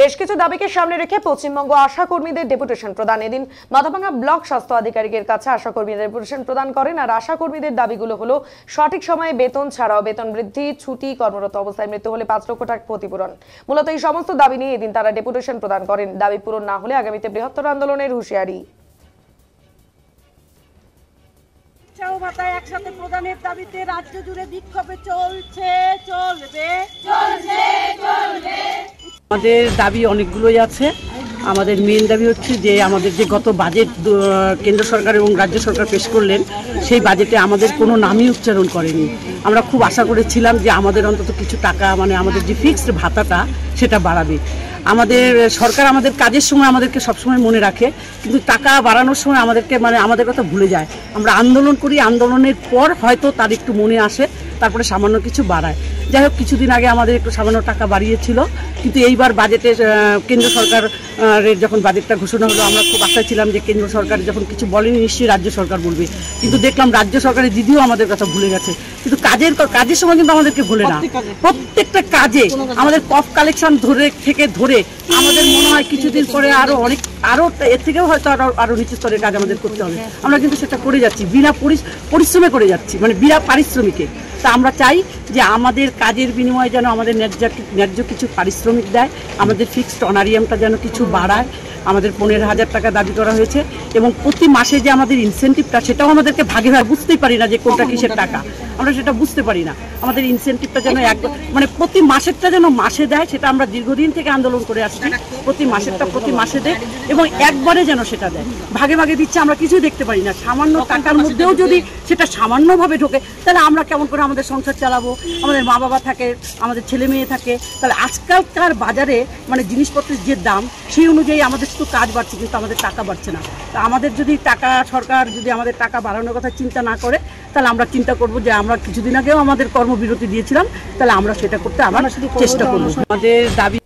বেশ কিছু দাবিকে সামনে রেখে পশ্চিমবঙ্গ আশা কর্মীদের ডেপুটেশন প্রদান। এদিন মাথাভাঙ্গা ব্লক স্বাস্থ্য আধিকারিকের কাছে আশা কর্মীদের ডেপুটেশন প্রদান করেন। আর আশা কর্মীদের দাবিগুলো হলো সঠিক সময়ে বেতন ছাড়াও বেতন বৃদ্ধি, ছুটি, কর্মরত অবস্থায় মৃত্যু হলে 5 লক্ষ টাকা ক্ষতিপূরণ। মূলত এই সমস্ত দাবি নিয়ে এদিন তারা ডেপুটেশন প্রদান করেন। দাবি পূরণ না হলে আগামীতে বৃহত্তর আন্দোলনের হুঁশিয়ারি। একসাথে প্রদানের দাবিতে রাজ্য জুড়ে বিক্ষোভে চলবে। আমাদের দাবি অনেকগুলোই আছে। আমাদের মেন দাবি হচ্ছে যে আমাদের যে গত বাজেট কেন্দ্র সরকার এবং রাজ্য সরকার পেশ করলেন, সেই বাজেটে আমাদের কোনো নামই উচ্চারণ করেনি। আমরা খুব আশা করেছিলাম যে আমাদের অন্তত কিছু টাকা, মানে আমাদের যে ফিক্সড ভাতাটা সেটা বাড়াবে। আমাদের সরকার আমাদের কাজের সময় আমাদেরকে সবসময় মনে রাখে, কিন্তু টাকা বাড়ানোর সময় আমাদেরকে আমাদের কথা ভুলে যায়। আমরা আন্দোলন করি, আন্দোলনের পর হয়তো তার একটু মনে আসে, তারপরে সামান্য কিছু বাড়ায়। যাই হোক, কিছুদিন আগে আমাদের একটু সামান্য টাকা বাড়িয়েছিল, কিন্তু এইবার বাজেটে কেন্দ্র সরকারের যখন বাজেটটা ঘোষণা হলো, আমরা খুব আশা ছিলাম যে কেন্দ্র সরকার যখন কিছু বলেনি নিশ্চয়ই রাজ্য সরকার বলবে, কিন্তু দেখলাম রাজ্য সরকারের দিদিও আমাদের কথা ভুলে গেছে। কিন্তু কাজের সময় কিন্তু আমাদেরকে ভুলে না, প্রত্যেকটা কাজে আমাদের কফ কালেকশন ধরে আমাদের মনে হয় কিছুদিন পরে আরো এর থেকেও হয়তো আরো নিচু স্তরের কাজ আমাদের করতে হবে। আমরা কিন্তু সেটা করে যাচ্ছি, বিনা পরিশ্রমে করে যাচ্ছি, মানে বিনা পারিশ্রমিকে। তা আমরা চাই যে আমাদের কাজের বিনিময়ে যেন আমাদের ন্যায্য কিছু পারিশ্রমিক দেয়, আমাদের ফিক্সড অনারিয়ামটা যেন কিছু বাড়ায়। আমাদের 15,000 টাকা দাবি করা হয়েছে, এবং প্রতি মাসে যে আমাদের ইনসেন্টিভটা, সেটাও আমাদেরকে ভাগে বুঝতেই পারি না যে কোনটা কিসের টাকা, আমরা সেটা বুঝতে পারি না। আমাদের ইনসেন্টিভটা যেন প্রতি মাসেরটা যেন মাসে দেয়, সেটা আমরা দীর্ঘদিন থেকে আন্দোলন করে আসছি। প্রতি মাসেরটা প্রতি মাসে দেয়, এবং একবারে যেন সেটা দেয়। ভাগে ভাগে দিচ্ছে, আমরা কিছুই দেখতে পারি না। সামান্য টাকার মধ্যেও যদি সেটা সামান্যভাবে ঢোকে, তাহলে আমরা কেমন করে আমাদের সংসার চালাবো? আমাদের মা বাবা থাকে, আমাদের ছেলে মেয়ে থাকে। তাহলে আজকালকার বাজারে জিনিসপত্রের যে দাম, সেই অনুযায়ী আমাদের শুধু কাজ বাড়ছে, কিন্তু আমাদের টাকা বাড়ছে না। তা আমাদের যদি সরকার যদি আমাদের টাকা বাড়ানোর কথা চিন্তা না করে, তাহলে আমরা চিন্তা করব যে আমরা কিছুদিন আগেও আমাদের কর্মবিরতি দিয়েছিলাম, তাহলে আমরা সেটা করতে আবার চেষ্টা করব। আমাদের দাবি